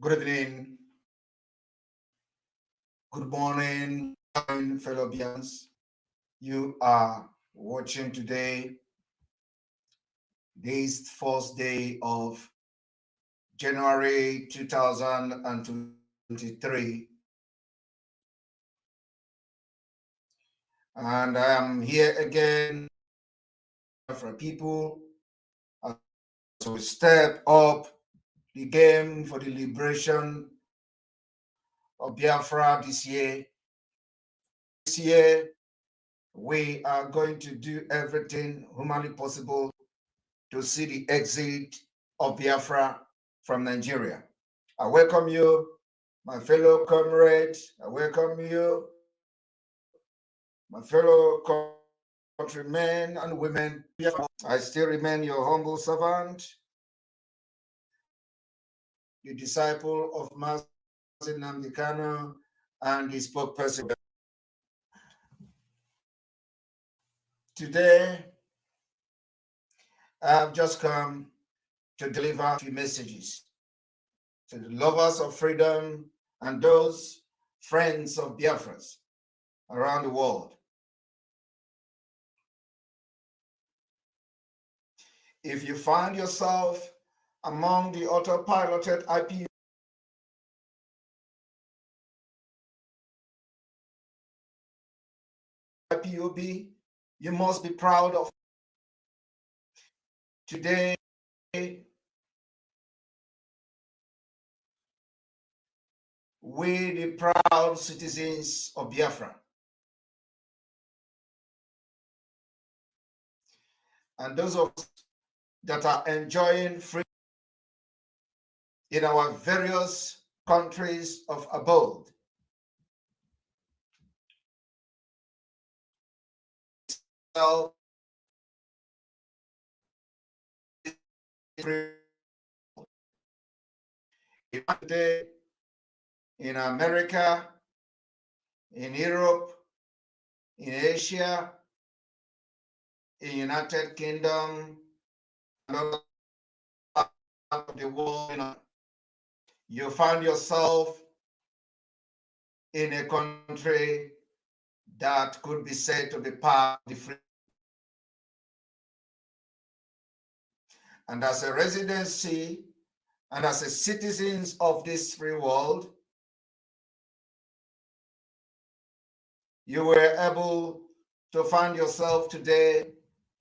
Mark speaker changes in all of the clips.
Speaker 1: Good evening, good morning, fellow Bians. You are watching today, this first day of January 2023. And I am here again for people as we step up the game for the liberation of Biafra this year. This year, we are going to do everything humanly possible to see the exit of Biafra from Nigeria. I welcome you, my fellow comrades. I welcome you, my fellow countrymen and women. I still remain your humble servant, the disciple of Master Nnamdi Kanu and the spokesperson. Today, I have just come to deliver a few messages to the lovers of freedom and those friends of Biafras around the world. If you find yourself among the autopiloted IPOB, you must be proud of. Today, we, the proud citizens of Biafra, and those of us that are enjoying freedom in our various countries of abode, today in America, in Europe, in Asia, in United Kingdom, and other parts of the world, you find yourself in a country that could be said to be part of the free. And as a residency and as a citizens of this free world, you were able to find yourself today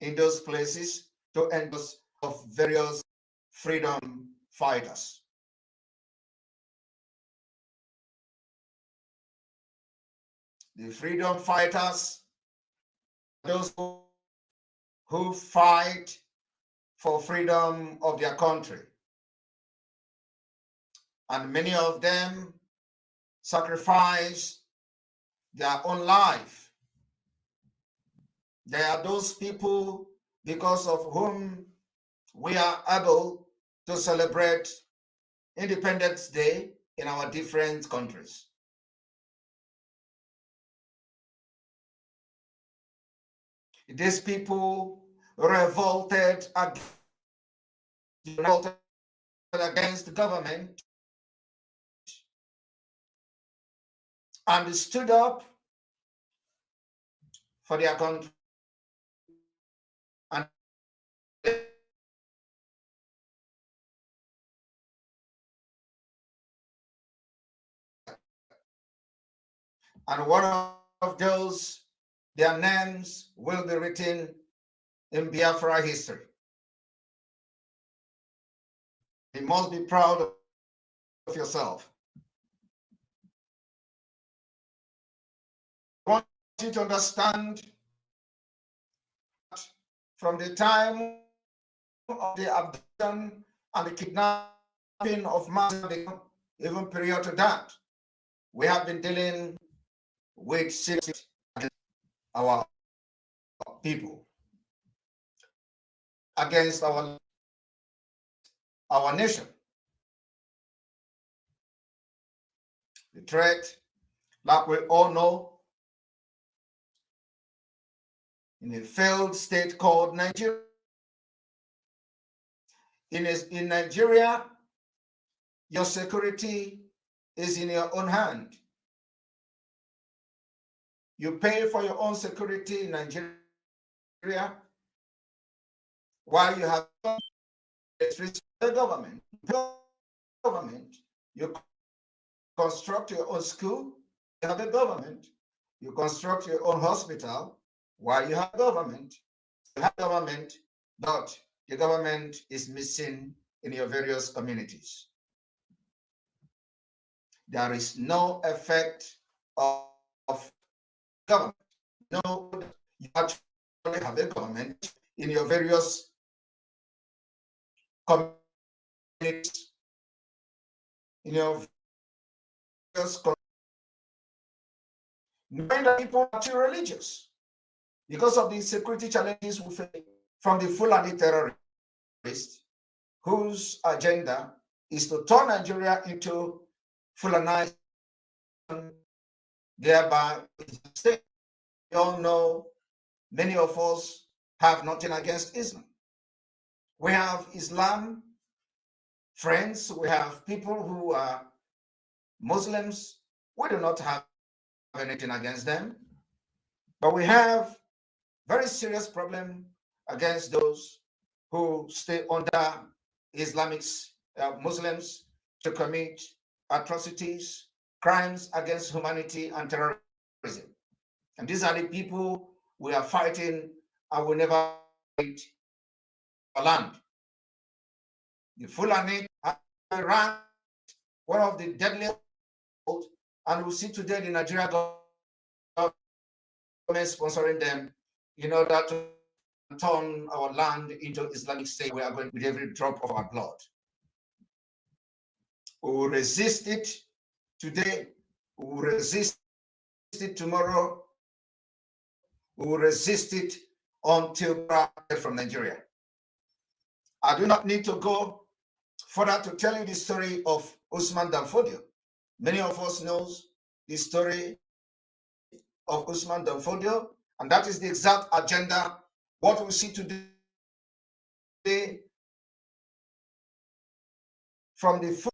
Speaker 1: in those places to enjoy of various freedom fighters. The freedom fighters, those who fight for freedom of their country. And many of them sacrifice their own life. They are those people because of whom we are able to celebrate Independence Day in our different countries. These people revolted against the government and stood up for their country. And one of those, their names will be written in Biafra history. You must be proud of yourself. I want you to understand that from the time of the abduction and the kidnapping of Master, even prior to that, we have been dealing with serious against our people, against our nation. The threat, like we all know, in a failed state called Nigeria. In Nigeria, Your security is in your own hand. You pay for your own security in Nigeria while you have the government. You construct your own school, you have a government. You construct your own hospital while you have government. You have government, but the government is missing in your various communities. There is no effect of government. No, you actually have a government in your various communities, in your various knowing that people are too religious because of the security challenges we face from the Fulani terrorists whose agenda is to turn Nigeria into Fulanized, thereby state. We all know many of us have nothing against Islam. We have Islam friends, we have people who are Muslims. We do not have anything against them, but we have very serious problem against those who stay under Islamic Muslims to commit atrocities, crimes against humanity, and terrorism. And these are the people we are fighting and will never fight our land. The Fulani ran one of the deadliest, and we see today the Nigerian government sponsoring them in order to turn our land into Islamic State. We are going with every drop of our blood. We will resist it today. We will resist it tomorrow. We will resist it until from Nigeria. I do not need to go further to tell you the story of Usman Danfodio. Many of us knows the story of Usman Danfodio, and that is the exact agenda. What we see today from the food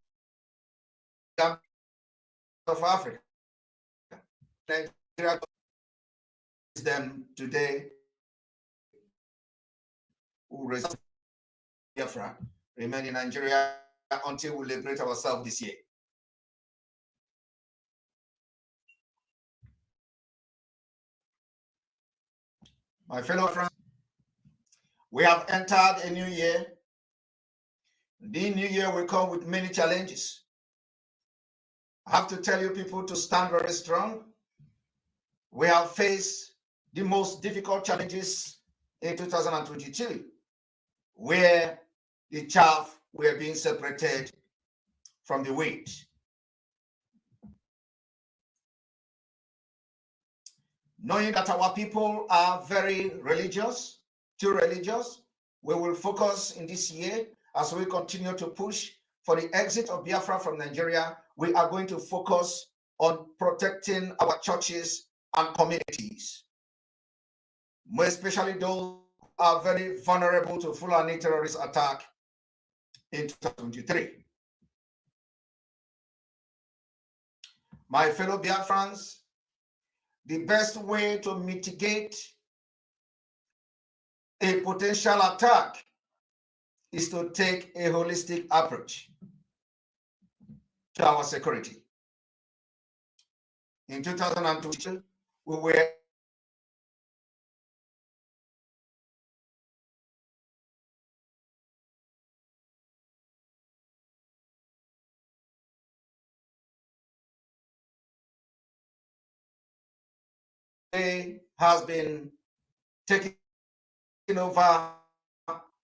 Speaker 1: of Africa. Nigeria is them today who resist Biafra, remain in Nigeria until we liberate ourselves this year. My fellow friends, we have entered a new year. The new year will come with many challenges. I have to tell you people to stand very strong. We have faced the most difficult challenges in 2022, where the chaff were being separated from the wheat. Knowing that our people are very religious, too religious, we will focus in this year as we continue to push for the exit of Biafra from Nigeria. We are going to focus on protecting our churches and communities, more especially those who are very vulnerable to Fulani terrorist attack in 2023. My fellow Biafrans, the best way to mitigate a potential attack is to take a holistic approach to our security. In 2022, we were has been taken over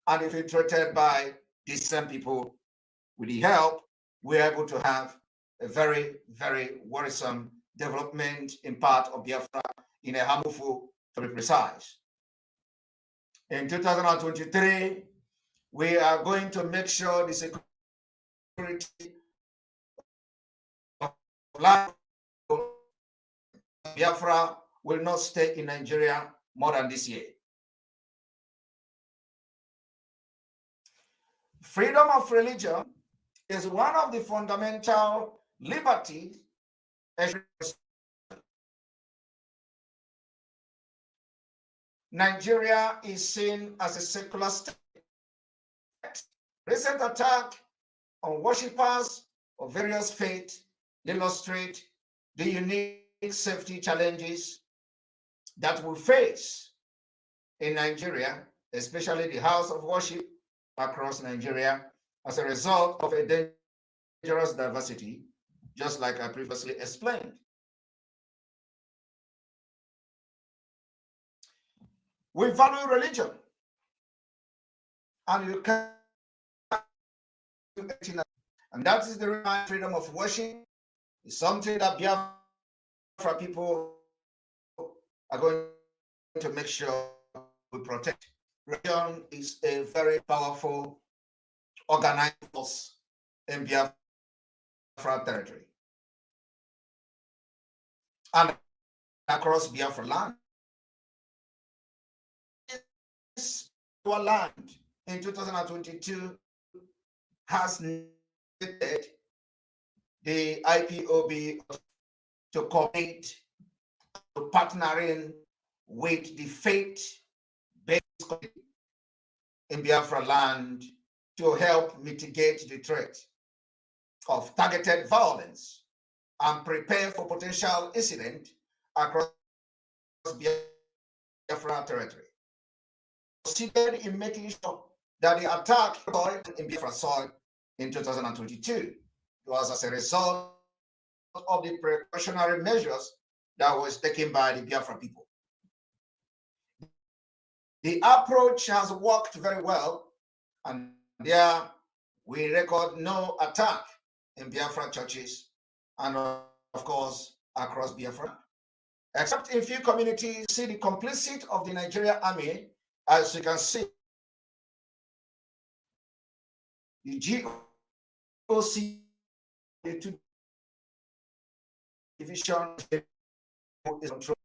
Speaker 1: and infiltrated by these same people. With the help, we're able to have a very, very worrisome development in part of Biafra in a harmful, to be precise. In 2023, we are going to make sure the security of life Biafra will not stay in Nigeria more than this year. Freedom of religion is one of the fundamental liberties. Nigeria is seen as a secular state. Recent attack on worshippers of various faiths illustrate the unique safety challenges that we face in Nigeria, especially the house of worship across Nigeria, as a result of a dangerous diversity, just like I previously explained. We value religion, and you can, and that is the reason freedom of worship is something that Biafra people are going to make sure we protect. Religion is a very powerful organized force in Biafra territory and across Biafra land. Our land in 2022 has needed the IPOB to commit to partnering with the faith-based in Biafra land to help mitigate the threat of targeted violence and prepare for potential incident across Biafra territory. Proceeded in making sure that the attack in Biafra soil in 2022 was as a result of the precautionary measures that was taken by the Biafra people. The approach has worked very well, and there we record no attack in Biafra churches and, of course, across Biafra, except in few communities see the complicit of the Nigerian army. As you can see, the GOC, the two division is controlled.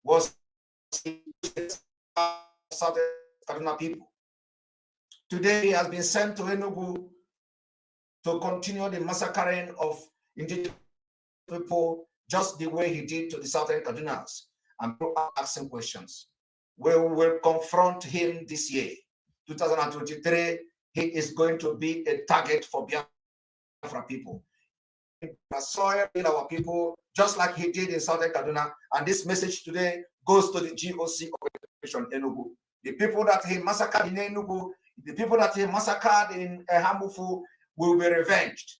Speaker 1: Was South Kaduna people. Today he has been sent to Enugu to continue the massacring of indigenous people just the way he did to the Southern Kadunas, and asking questions. We will confront him this year. 2023, he is going to be a target for Biafra people. Soil in our people, just like he did in Southern Kaduna. And this message today goes to the GOC operation Enugu. The people that he massacred in Enugu, the people that he massacred in Hamufu will be revenged.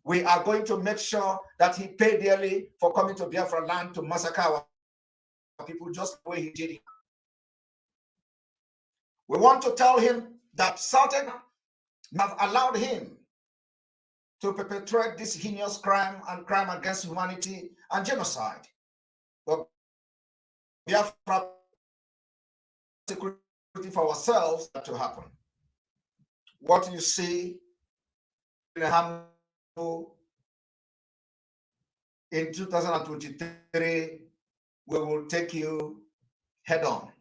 Speaker 1: We are going to make sure that he paid dearly for coming to Biafra land to massacre our people just the way he did it. We want to tell him that Southern have allowed him to perpetrate this heinous crime and crime against humanity and genocide. But Biafra security for ourselves to happen. What you see in 2023, we will take you head on.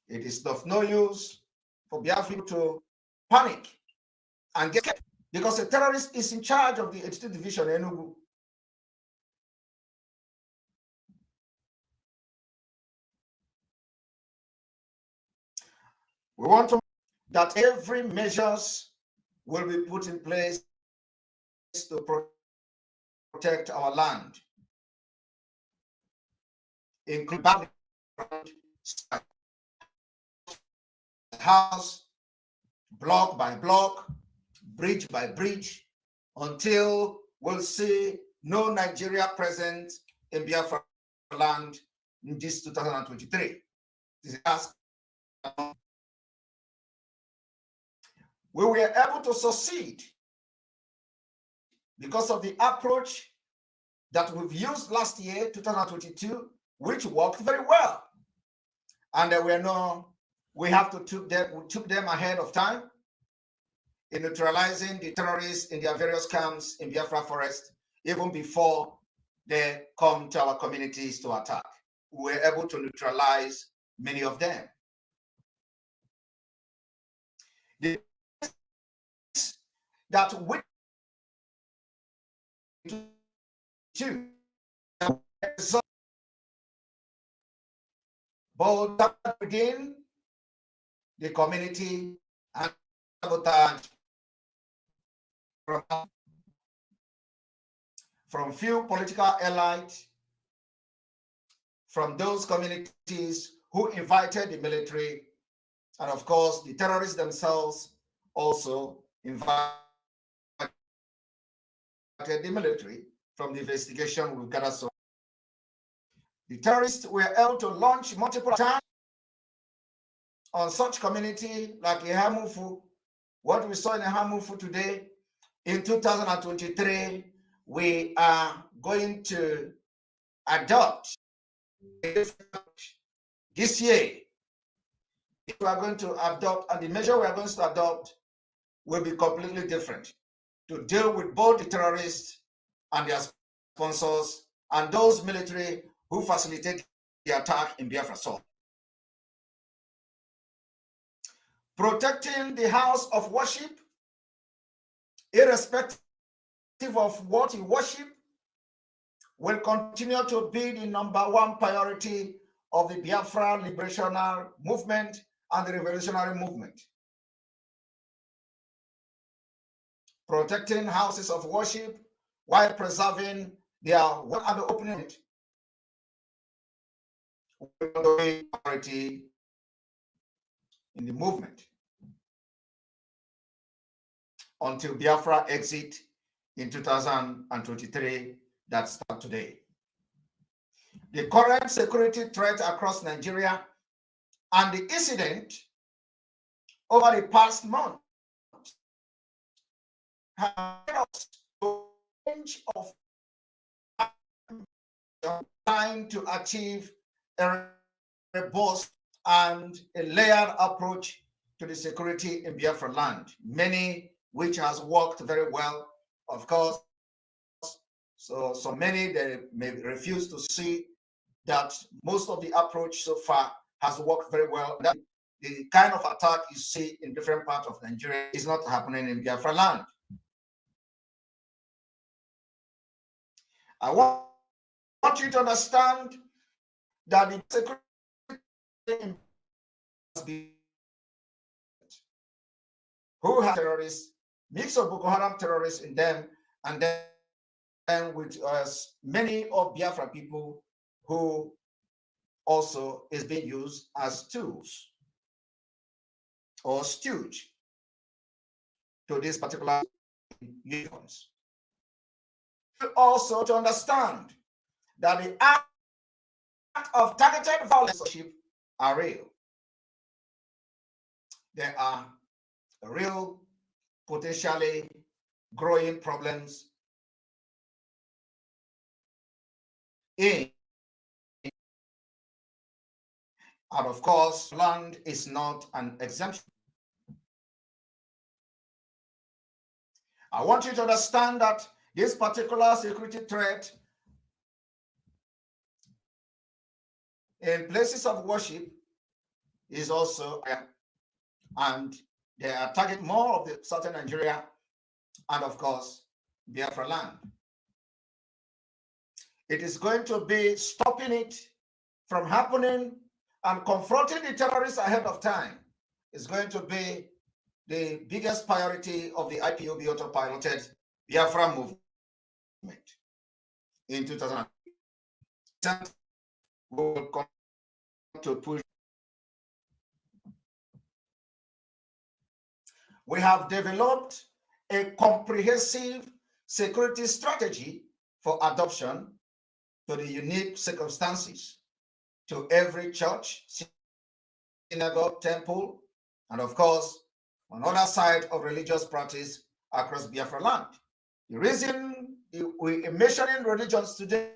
Speaker 1: It is of no use for Biafra to panic and get scared because a terrorist is in charge of the 82nd Division Enugu. We want to that every measures will be put in place to protect our land, including house, block by block, bridge by bridge, until we'll see no Nigeria present in Biafra land in this 2023. This is we were able to succeed because of the approach that we've used last year, 2022, which worked very well. And we have to took them ahead of time in neutralizing the terrorists in their various camps in Biafra forest, even before they come to our communities to attack. We were able to neutralize many of them. The that we too, both within the community and sabotage from few political elites, from those communities who invited the military, and of course the terrorists themselves also invited the military. From the investigation we've gathered so the terrorists were able to launch multiple attacks on such community like Ihamufu. What we saw in Ihamufu today, in 2023, we are going to adopt this year. We are going to adopt, and the measure we are going to adopt will be completely different to deal with both the terrorists and their sponsors and those military who facilitate the attack in Biafra. So, protecting the house of worship, irrespective of what you worship, will continue to be the #1 priority of the Biafra liberational movement and the revolutionary movement. Protecting houses of worship while preserving their one and opening will be priority in the movement until Biafra exit in 2023 that start today. The current security threat across Nigeria and the incident over the past month have made us a range of trying to achieve a robust and a layered approach to the security in Biafra land, many which has worked very well, of course. So many they may refuse to see that most of the approach so far has worked very well. That the kind of attack you see in different parts of Nigeria is not happening in Biafra land. I want you to understand that the security who have terrorists, mix of Boko Haram terrorists in them, and then with many of Biafra people who also is being used as tools or stooge to this particular uniforms. Also to understand that the act of targeted violence are real. There are real, potentially growing problems in, and of course, land is not an exemption. I want you to understand that this particular security threat in places of worship is also, and they are targeting more of the southern Nigeria and of course Biafra land. It is going to be stopping it from happening and confronting the terrorists ahead of time is going to be the biggest priority of the IPOB autopiloted Biafra movement in 2000. We will continue to push. We have developed a comprehensive security strategy for adoption to the unique circumstances to every church, synagogue, temple, and of course, on other side of religious practice across Biafra land. The reason we are mentioning religions today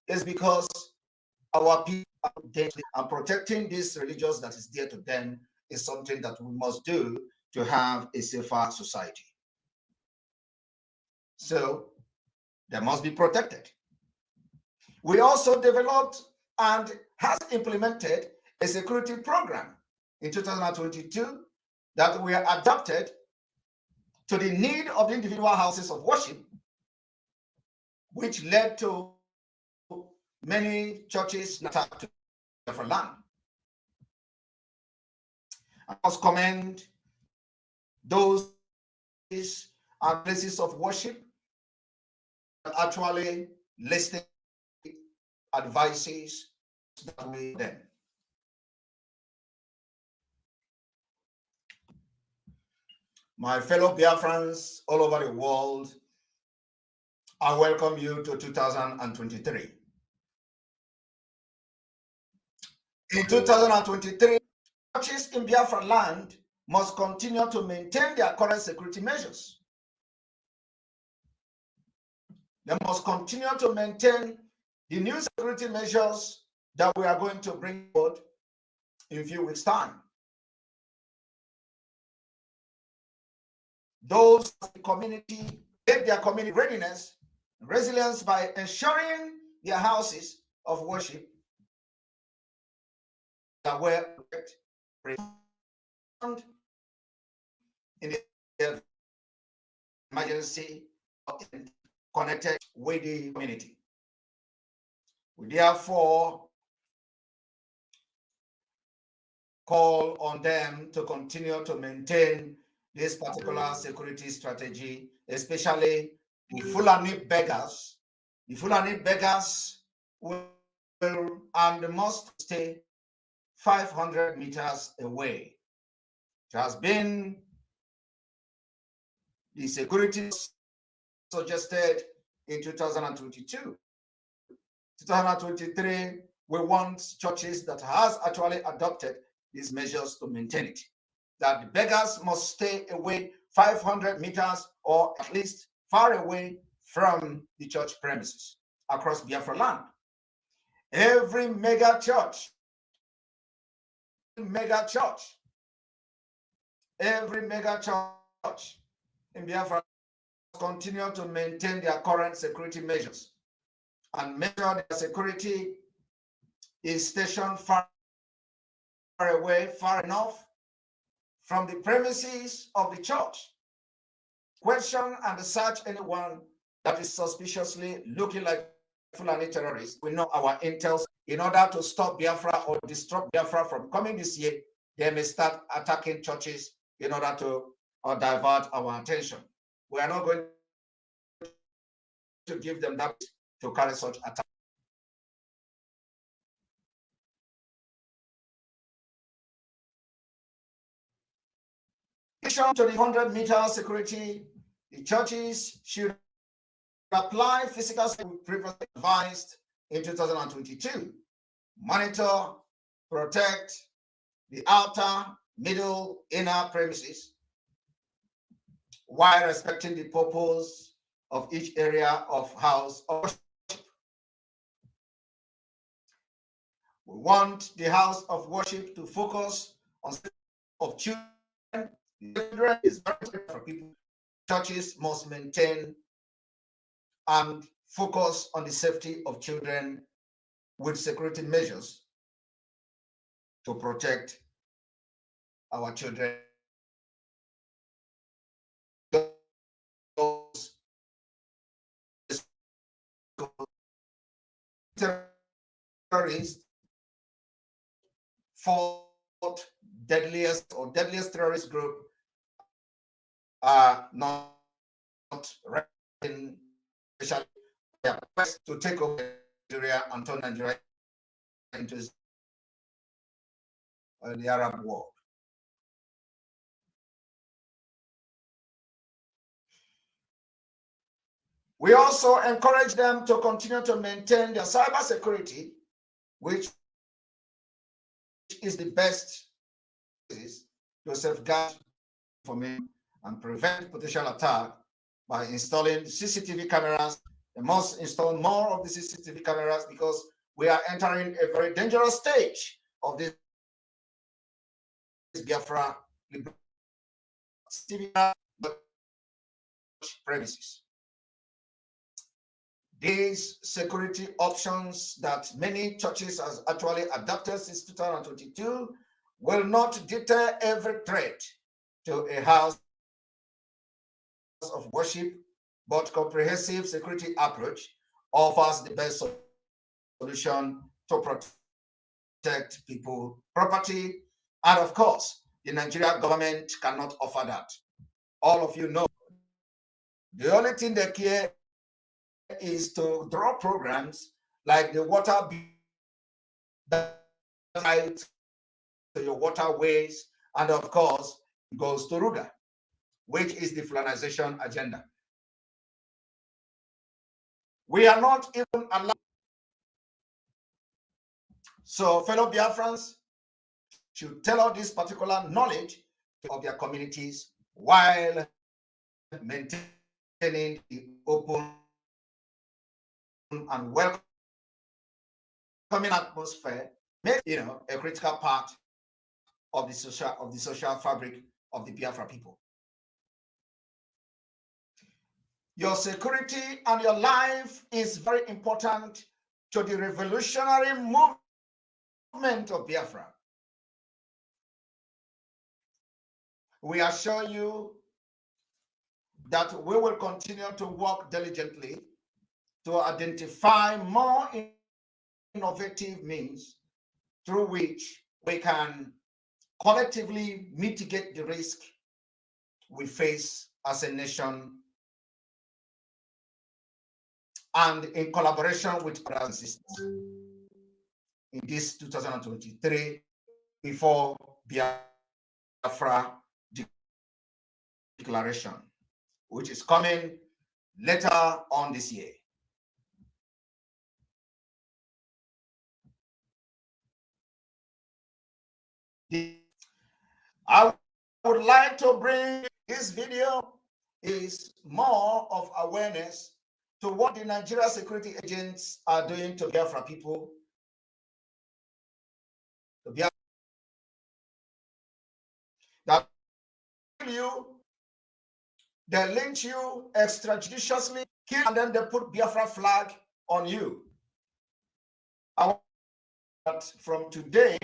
Speaker 1: is because our people are deadly, and protecting these religions that is dear to them is something that we must do to have a safer society. So They must be protected. We also developed and has implemented a security program in 2022 that we adapted to the need of the individual houses of worship, which led to many churches attacked to different land. I must commend those and places of worship that actually listen advices that we them. My fellow Biafrans all over the world, I welcome you to 2023. In 2023, churches in Biafra land must continue to maintain their current security measures. They must continue to maintain the new security measures that we are going to bring forward in a few weeks' time. Those in the community make their community readiness and resilience by ensuring their houses of worship are well reformed in the emergency connected with the community. We therefore call on them to continue to maintain this particular security strategy, especially the Fulani beggars. The Fulani beggars will and must stay 500 meters away. It has been the security suggested in 2022. 2023, we want churches that has actually adopted these measures to maintain it. That the beggars must stay away 500 meters or at least far away from the church premises across Biafra land. Every mega church, every mega church in Biafra continue to maintain their current security measures and make sure their security is stationed far away, far enough from the premises of the church. Question and search anyone that is suspiciously looking like Fulani terrorists. We know our intels. In order to stop Biafra or disrupt Biafra from coming this year, they may start attacking churches in order to divert our attention. We are not going to give them that to carry such attack. In addition to the 100-meter security, the churches should apply physical security previously advised in 2022. Monitor, protect the outer, middle, inner premises while respecting the purpose of each area of house of worship. We want the house of worship to focus on safety of children. Children is very important for people. Churches must maintain and focus on the safety of children with security measures to protect our children. Terrorists, fourth deadliest terrorist group are not in special to take over Nigeria and turn Nigeria into the Arab world. We also encourage them to continue to maintain their cyber security, which is the best to safeguard information and prevent potential attack by installing CCTV cameras. They must install more of the CCTV cameras because we are entering a very dangerous stage of this Biafra premises. These security options that many churches has actually adopted since 2022 will not deter every threat to a house of worship, but comprehensive security approach offers the best solution to protect people, property, and of course, the Nigerian government cannot offer that. All of you know, the only thing they care is to draw programs like the water to your waterways, and of course, it goes to Ruga, which is the Fulanization agenda. We are not even allowed. So, fellow Biafrans should tell all this particular knowledge of their communities while maintaining the open and welcoming atmosphere, make a critical part of the social fabric of the Biafra people. Your security and your life is very important to the revolutionary movement of Biafra. We assure you that we will continue to work diligently to identify more innovative means through which we can collectively mitigate the risk we face as a nation, and in collaboration with brothers and sisters in this 2023 before Biafra declaration, which is coming later on this year. I would like to bring this video is more of awareness to what the Nigeria security agents are doing to Biafra people. That they lynch you extrajudiciously, kill, and then they put Biafra flag on you. I want that from today,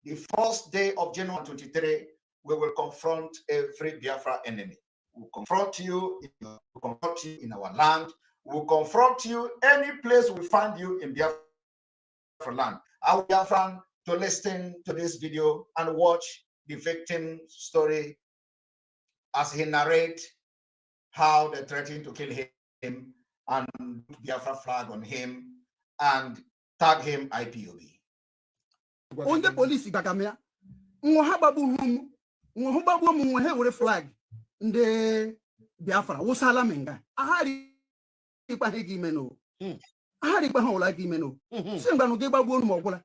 Speaker 1: the first day of January 23, we will confront every Biafra enemy. We'll confront you in our land. We'll confront you any place we find you in Biafra land. I will Biafran to listen to this video and watch the victim story as he narrates how they threatened to kill him and put Biafra flag on him and tag him IPOB.
Speaker 2: Onde police gagamia nwa babu mu he were flag nde Biafra wosala menga ahari ipa hegi meno ahari ipa hola gi meno semba no ge babu onu mogula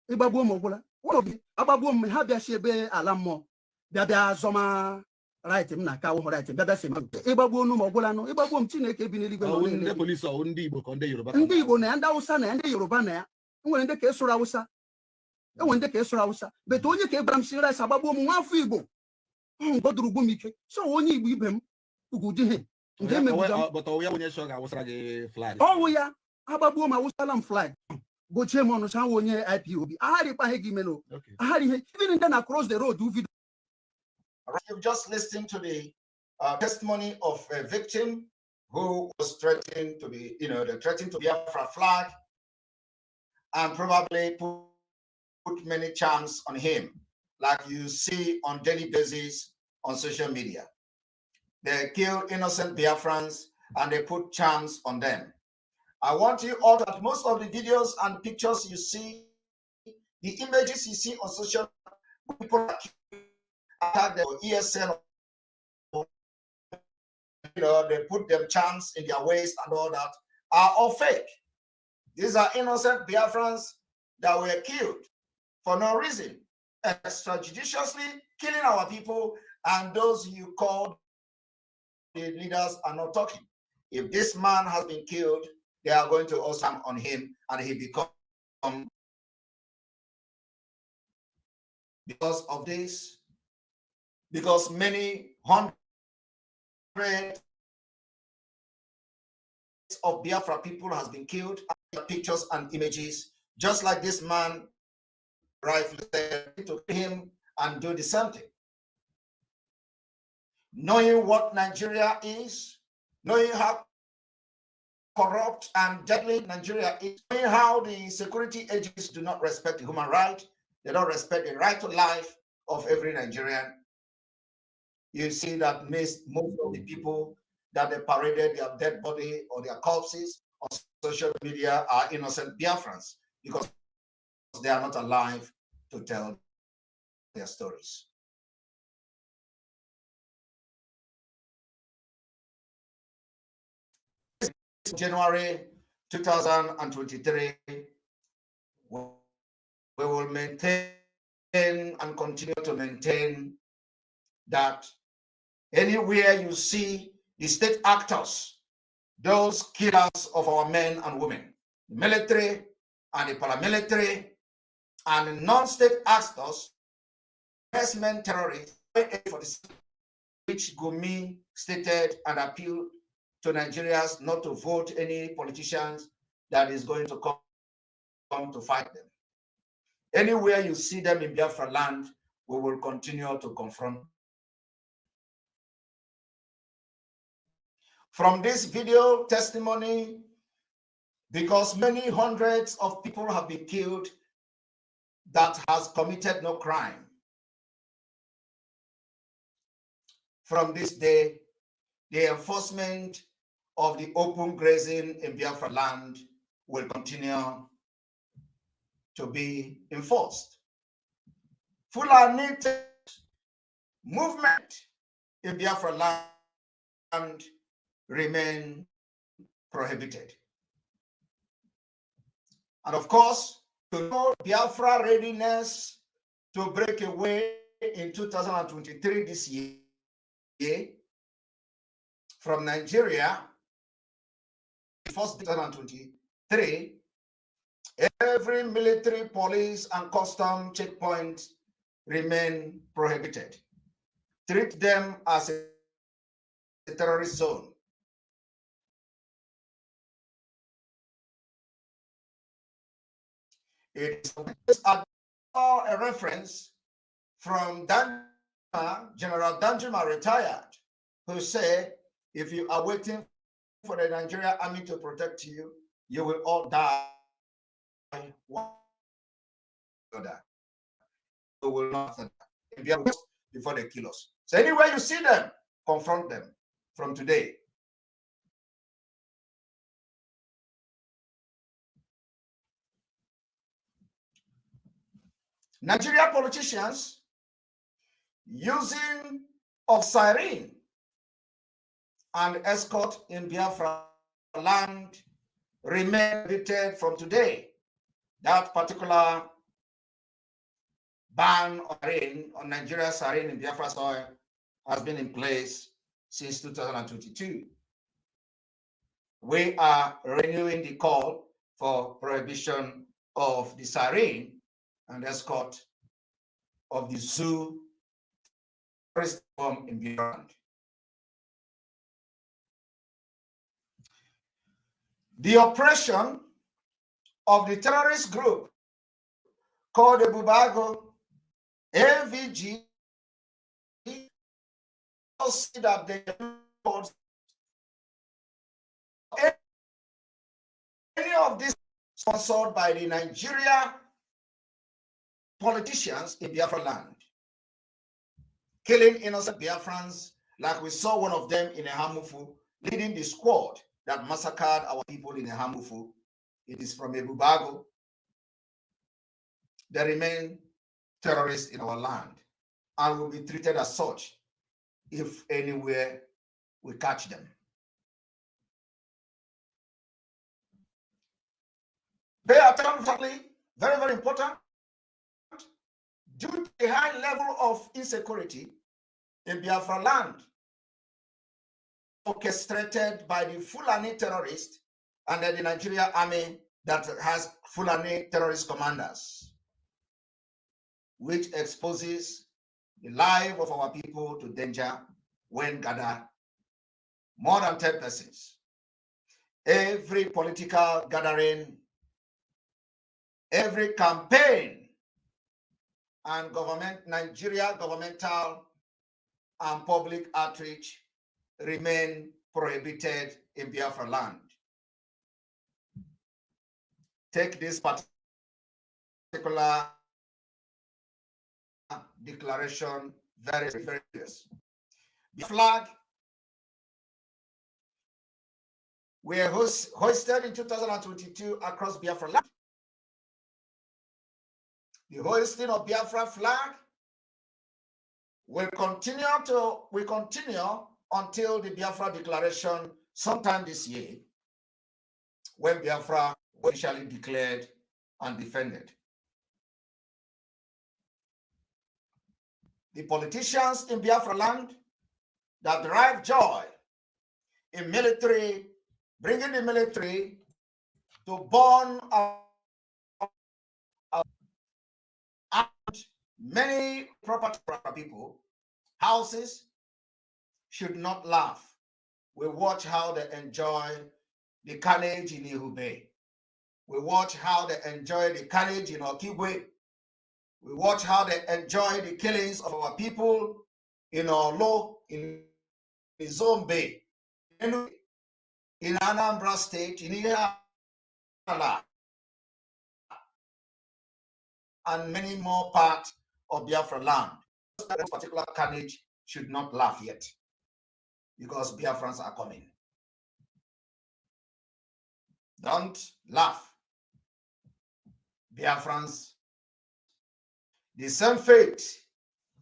Speaker 2: igbabu mogula wobi ababu mu ha bia shebe ala mo bia zoma right m na ka wo right bia se ma igbabu onu mogula no igbabu m Chineke bi n'eligwe no
Speaker 3: nde police o ndi Igbo ko nde Yoruba
Speaker 2: ndị Igbo na ndị Hausa na ndị Yoruba na ya nwere ndị ka esoro Hausa enwe ndị ka esoro Hausa but onye ka ebram si rice agbagbuo m nwa afọ Igbo godurugbu m ike so onye Igbo ibe m ugudi he nke mebuja
Speaker 3: but o ya onye sho ga awụsara gị flag
Speaker 2: ọwụ ya agbagbuo m awụsala m flag gochie m ọnụ sa onye IPOB agharịkwa he gị meno agharị ihe even ndị na cross the road video.
Speaker 1: You've just listened to the testimony of a victim who was threatened to be, they threatened to be Biafra flag and probably put many charms on him, like you see on daily basis on social media. They kill innocent Biafrans and they put charms on them. I want you all that most of the videos and pictures you see, the images you see on social media, people attack them or ESN, they put them charms in their waist and all that, are all fake. These are innocent Biafrans that were killed for no reason, extrajudiciously killing our people, and those you call the leaders are not talking. If this man has been killed, they are going to also on him, and he becomes, because of this, because many hundreds of Biafra people has been killed, pictures and images, just like this man rightfully said, to kill him and do the same thing. Knowing what Nigeria is, knowing how corrupt and deadly Nigeria is, knowing how the security agencies do not respect the human right, they don't respect the right to life of every Nigerian. You see that most of the people that they paraded their dead body or their corpses on social media are innocent Biafrans because they are not alive to tell their stories. January 2023, we will maintain and continue to maintain that anywhere you see the state actors, those killers of our men and women, the military and the paramilitary and the non-state actors, investment terrorists, which Gumi stated and appealed to Nigerians not to vote any politicians that is going to come to fight them. Anywhere you see them in Biafra land, we will continue to confront. From this video testimony, because many hundreds of people have been killed that has committed no crime. From this day, the enforcement of the open grazing in Biafra land will continue to be enforced. Fulani movement in Biafra land remain prohibited. And of course, to know Biafra readiness to break away in 2023 this year from Nigeria, first 2023, every military, police, and custom checkpoint remain prohibited. Treat them as a terrorist zone. It is a reference from General Danjuma retired, who said, if you are waiting for the Nigerian army to protect you, you will all die. You will not before they kill us. So anywhere you see them, confront them from today. Nigeria politicians using of siren and escort in Biafra land remain prohibited from today. That particular ban on Nigeria siren in Biafra soil has been in place since 2022. We are renewing the call for prohibition of the siren and escort of the zoo form in Biafra. The oppression of the terrorist group called the Bubago AVG see that they any of this sponsored by the Nigeria politicians in Biafra land, killing innocent Biafrans, like we saw one of them in Ehamufu, leading the squad that massacred our people in Ehamufu. It is from Ebubago. They remain terrorists in our land and will be treated as such if anywhere we catch them. Pay attention, very, very important. Due to the high level of insecurity in Biafra land, orchestrated by the Fulani terrorists under the Nigerian army that has Fulani terrorist commanders, which exposes the life of our people to danger when gathered more than 10 persons. every political gathering, every campaign, and Nigeria governmental and public outreach remain prohibited in Biafra land. Take this particular declaration very, very serious. The flag were hoisted in 2022 across Biafra land. The hoisting of Biafra flag will continue until the Biafra declaration sometime this year, when Biafra was officially declared and defended. The politicians in Biafra land that derive joy in military, bringing the military to burn our and many property people, houses, should not laugh. We watch how they enjoy the carnage in Ihube. We watch how they enjoy the carnage in Okigwe. We watch how they enjoy the killings of our people in Olo, in Zombe, in Anambra State, in Ihala, and many more parts of Biafra land. This particular carnage should not laugh yet, because Biafrans are coming. Don't laugh. Biafrans, the same fate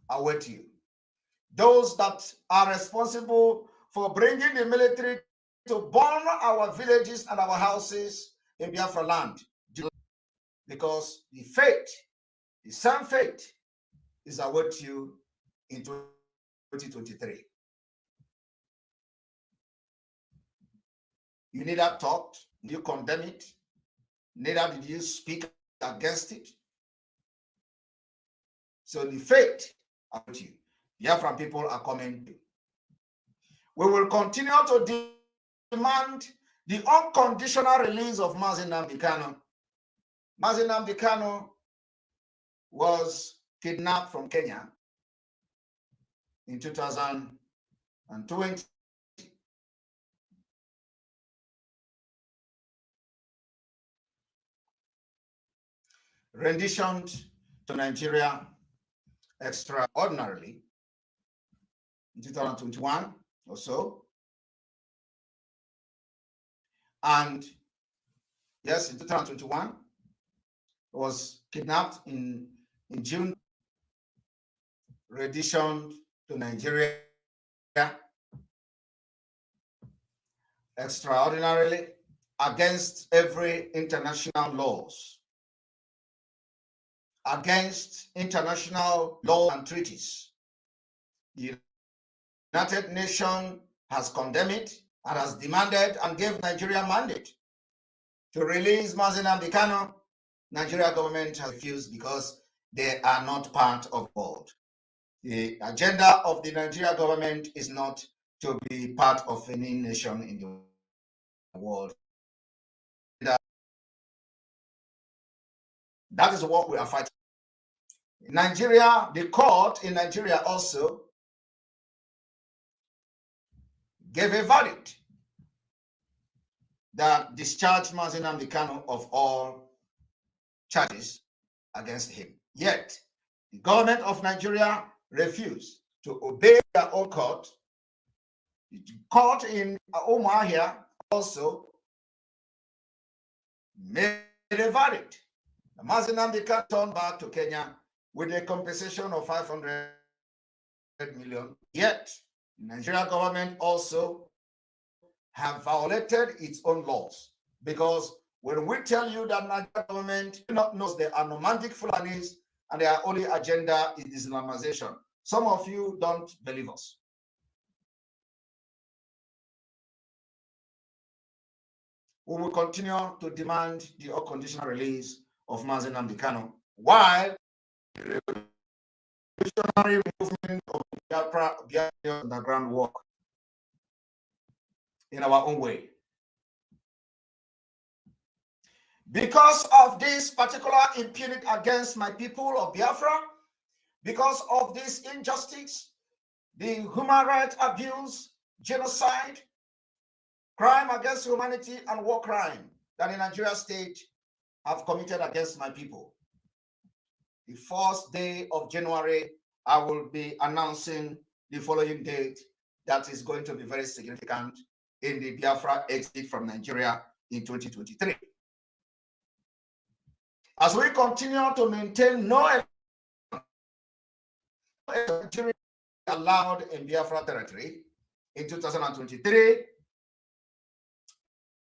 Speaker 1: awaits you. Those that are responsible for bringing the military to burn our villages and our houses in Biafra land, because the same fate is awaiting you in 2023. You neither talked, you condemn it, neither did you speak against it. So the fate awaits you. Biafran people are coming. We will continue to demand the unconditional release of Mazi Nnamdi Kanu. Mazi Nnamdi Kanu was kidnapped from Kenya in 2020. Renditioned to Nigeria extraordinarily in 2021 or so. And yes, in 2021, was kidnapped in June, renditioned to Nigeria extraordinarily against every international laws, against international law and treaties. The United Nations has condemned it and has demanded and gave Nigeria mandate to release Mazi Nnamdi Kanu. Nigeria government has refused because they are not part of the world. The agenda of the Nigeria government is not to be part of any nation in the world. That is what we are fighting. Nigeria, the court in Nigeria also gave a verdict that discharged Mazi Nnamdi Kanu of all charges against him. Yet, the government of Nigeria refused to obey their own court. The court in Umuahia also made a verdict. Mazi Nnamdi Kanu turned back to Kenya with a compensation of 500 million. Yet, the Nigerian government also have violated its own laws, because when we tell you that Nigerian government do not know there are nomadic Fulanis and their only agenda is Islamization, some of you don't believe us. We will continue to demand the unconditional release of Mazi Nnamdi Kanu, while the revolutionary movement of Biafra underground work in our own way. Because of this particular impunity against my people of Biafra, because of this injustice, the human rights abuse, genocide, crime against humanity, and war crime that the Nigeria state have committed against my people. The first day of January, I will be announcing the following date that is going to be very significant in the Biafra exit from Nigeria in 2023. As we continue to maintain no election allowed in Biafra territory in 2023,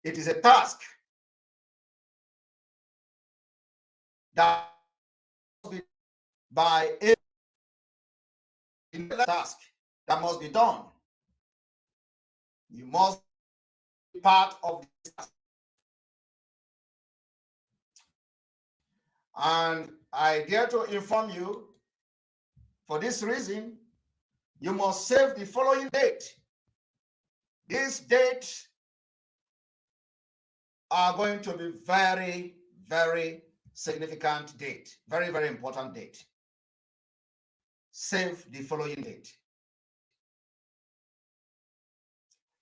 Speaker 1: it is a task that must be by a task that must be done. You must be part of this task. And I dare to inform you, for this reason, you must save the following date. These dates are going to be very, very significant date, very, very important date. Save the following date.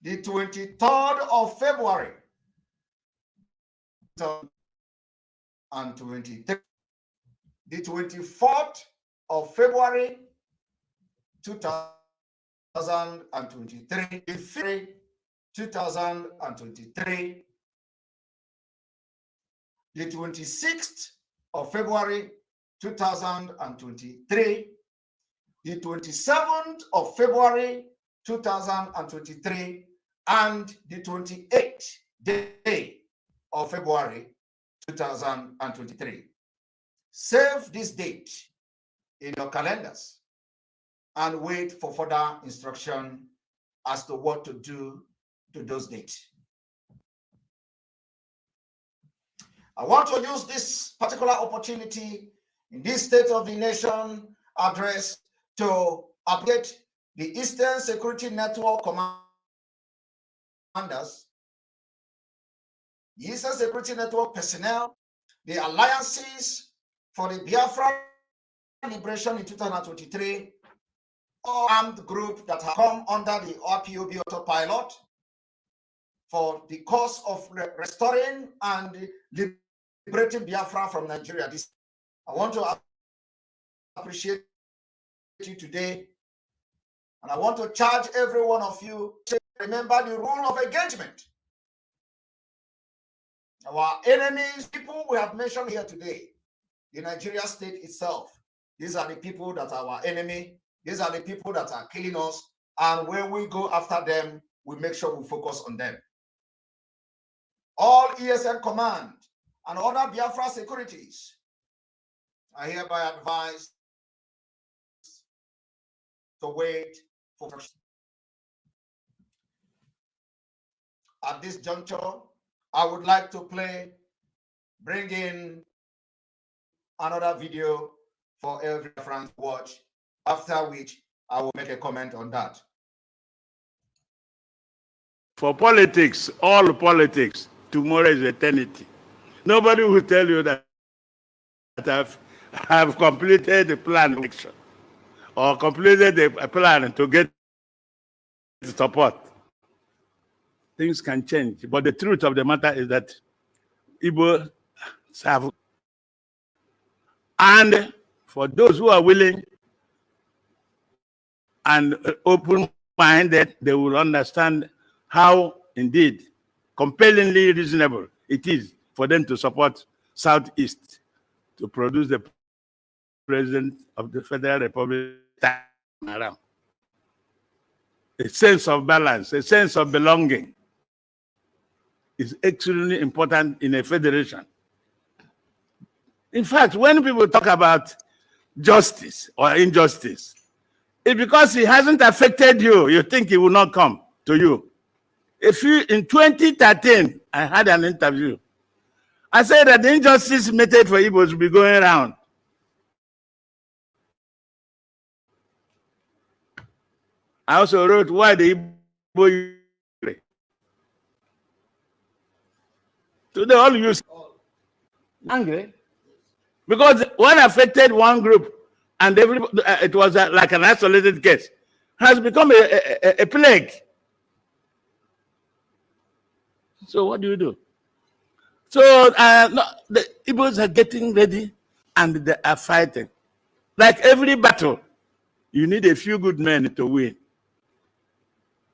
Speaker 1: The 23rd of February, 2023. The 24th of February, 2023. The February 2023. The 26th of February 2023, the 27th of February 2023, and the 28th day of February 2023. Save this date in your calendars and wait for further instruction as to what to do to those dates. I want to use this particular opportunity in this State of the Nation address to update the Eastern Security Network commanders, the Eastern Security Network personnel, the alliances for the Biafra liberation in 2023, all armed group that have come under the RPOB autopilot for the cause of restoring and liberating Biafra from Nigeria. I want to appreciate you today, and I want to charge every one of you to remember the rule of engagement. Our enemies, people we have mentioned here today, the Nigeria state itself, these are the people that are our enemy. These are the people that are killing us, and when we go after them, we make sure we focus on them. All ESN command and other Biafra securities are hereby advised to wait for. At this juncture, I would like to bring in another video for every friend to watch, after which I will make a comment on that.
Speaker 4: For politics, all politics, tomorrow is eternity. Nobody will tell you that I've completed the plan or completed the plan to get support. Things can change, but the truth of the matter is that Igbo have, and for those who are willing and open-minded, they will understand how indeed compellingly reasonable it is for them to support Southeast to produce the president of the Federal Republic around. A sense of balance, a sense of belonging is extremely important in a federation. In fact, when people talk about justice or injustice, it's because it hasn't affected you. You think it will not come to you. In 2013, I had an interview. I said that the injustice method for Igbos will be going around. I also wrote why the Igbo today all use angry because one affected one group and everybody, it was like an isolated case, has become a plague. So what do you do? So no, the Igbos are getting ready and they are fighting. Like every battle, you need a few good men to win.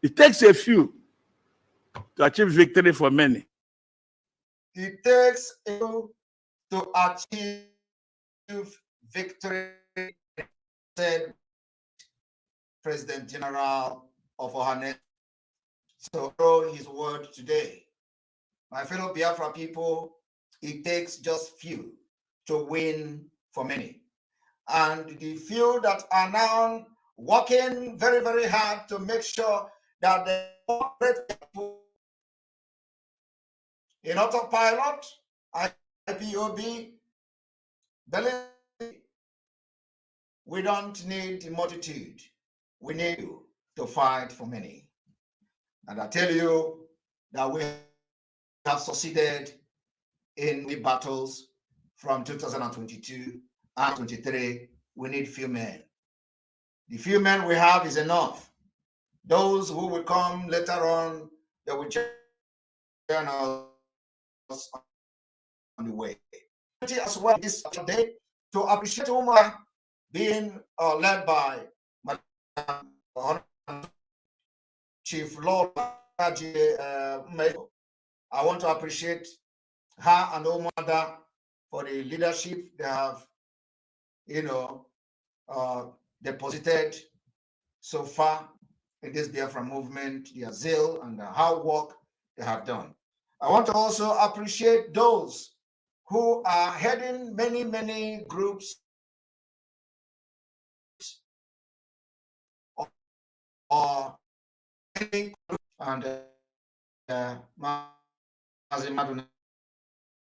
Speaker 4: It takes a few to achieve victory for many.
Speaker 1: It takes you to achieve victory, said President General of Ohane. So his word today. My fellow Biafra people, it takes just few to win for many. And the few that are now working very, very hard to make sure that the people in autopilot, IPOB, we don't need multitude. We need you to fight for many. And I tell you that we have succeeded in the battles from 2022 and 23. We need few men. The few men we have is enough. Those who will come later on, they will join us on the way. As well this day to appreciate Umar being led by Madam Chief Lord. I want to appreciate her and Omada for the leadership they have, deposited so far in this Biafra movement, their zeal and the hard work they have done. I want to also appreciate those who are heading many, many groups or and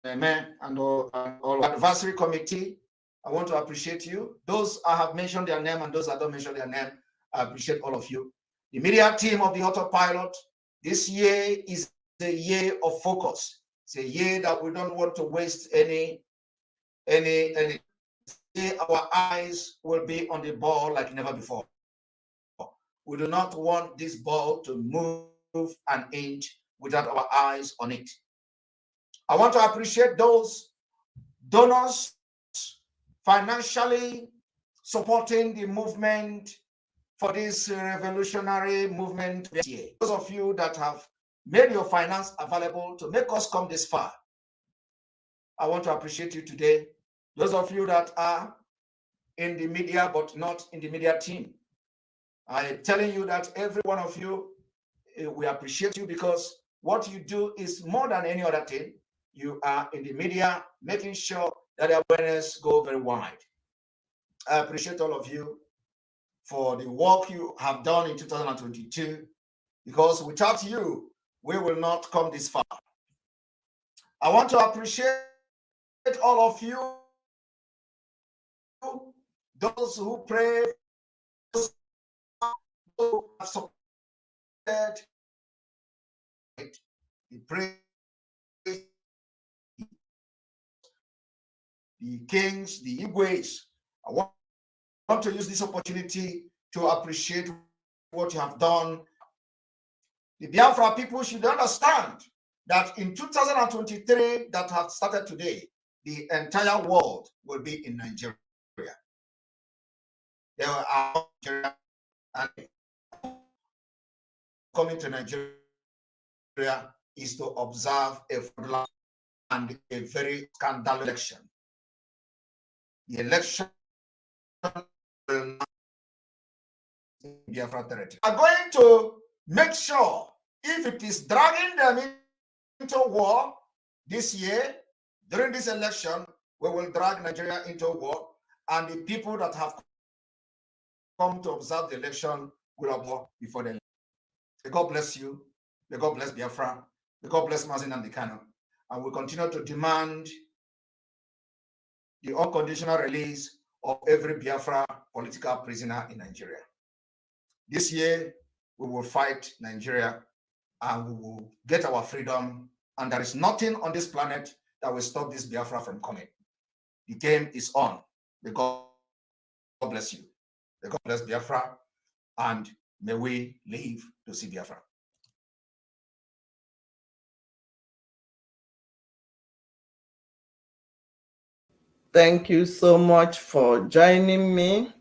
Speaker 1: and all advisory committee. I want to appreciate you. Those I have mentioned their name and those I don't mention their name, I appreciate all of you. The media team of the autopilot, this year is the year of focus. It's a year that we don't want to waste any. Our eyes will be on the ball like never before. We do not want this ball to move an inch without our eyes on it. I want to appreciate those donors financially supporting the movement for this revolutionary movement this year. Those of you that have made your finance available to make us come this far, I want to appreciate you today. Those of you that are in the media but not in the media team, I'm telling you that every one of you, we appreciate you because what you do is more than any other thing. You are in the media making sure that the awareness go very wide. I appreciate all of you for the work you have done in 2022 because without you, we will not come this far. I want to appreciate all of you, those who pray, those who have supported the praise, the kings, the Igwes. I want to use this opportunity to appreciate what you have done. The Biafra people should understand that in 2023 that have started today, the entire world will be in Nigeria. There are Nigeria and coming to Nigeria is to observe a fraudulent and a very scandalous election. The election will not be Biafra territory. We are going to make sure if it is dragging them into war this year, during this election, we will drag Nigeria into war, and the people that have come to observe the election will have war before the election. May God bless you. May God bless Biafra. May God bless Mazin and Dikano. And we continue to demand the unconditional release of every Biafra political prisoner in Nigeria. This year, we will fight Nigeria and we will get our freedom. And there is nothing on this planet that will stop this Biafra from coming. The game is on. May God bless you. May God bless Biafra, and may we live to see Biafra.
Speaker 5: Thank you so much for joining me.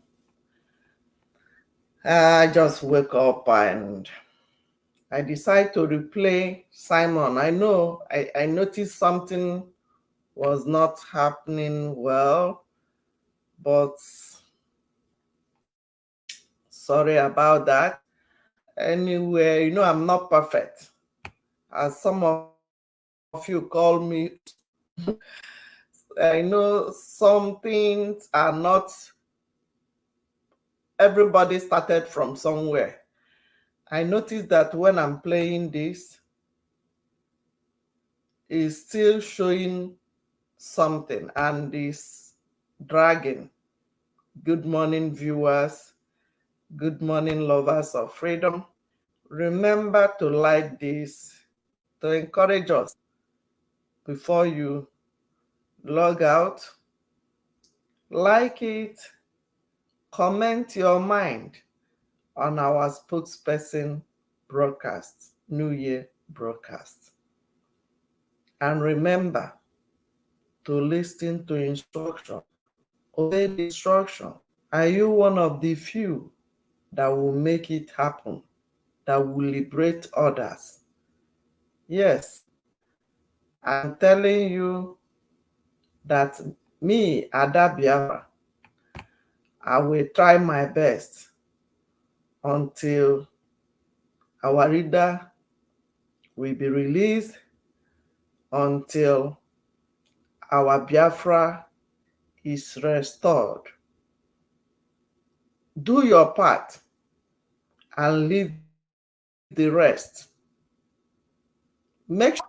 Speaker 5: I just woke up and I decided to replay Simon. I know I noticed something was not happening well, but sorry about that. Anyway, you know, I'm not perfect. As some of you call me, I know some things are not, everybody started from somewhere. I noticed that when I'm playing this, it's still showing something and is dragging. Good morning, viewers. Good morning, lovers of freedom. Remember to like this to encourage us before you log out. Like it, comment your mind on our spokesperson broadcast, New Year broadcast. And remember to listen to instruction. Obey the instruction. Are you one of the few that will make it happen, that will liberate others? Yes, I'm telling you that me, Ada Biafra, I will try my best until our reader will be released, until our Biafra is restored. Do your part and leave the rest. Make sure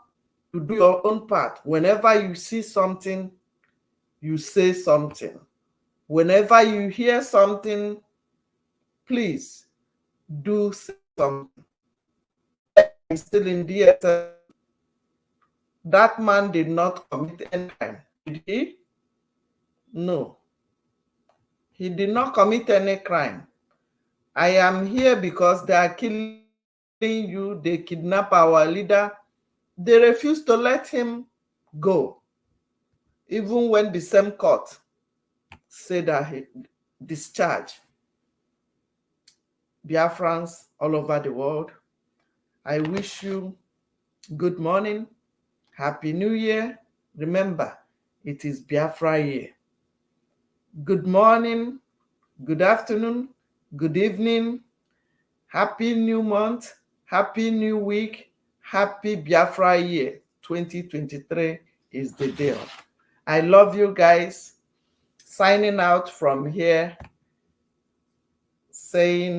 Speaker 5: to do your own part. Whenever you see something, you say something. Whenever you hear something, please do say something. He's still in DSS. That man did not commit any crime, did he? No. He did not commit any crime. I am here because they are killing you. They kidnap our leader. They refuse to let him go. Even when the same court said that he discharged Biafrans all over the world. I wish you good morning, Happy New Year. Remember, it is Biafra year. Good morning, good afternoon, good evening, happy new month, happy new week, happy Biafra year. 2023 is the day. I love you guys. Signing out from here, saying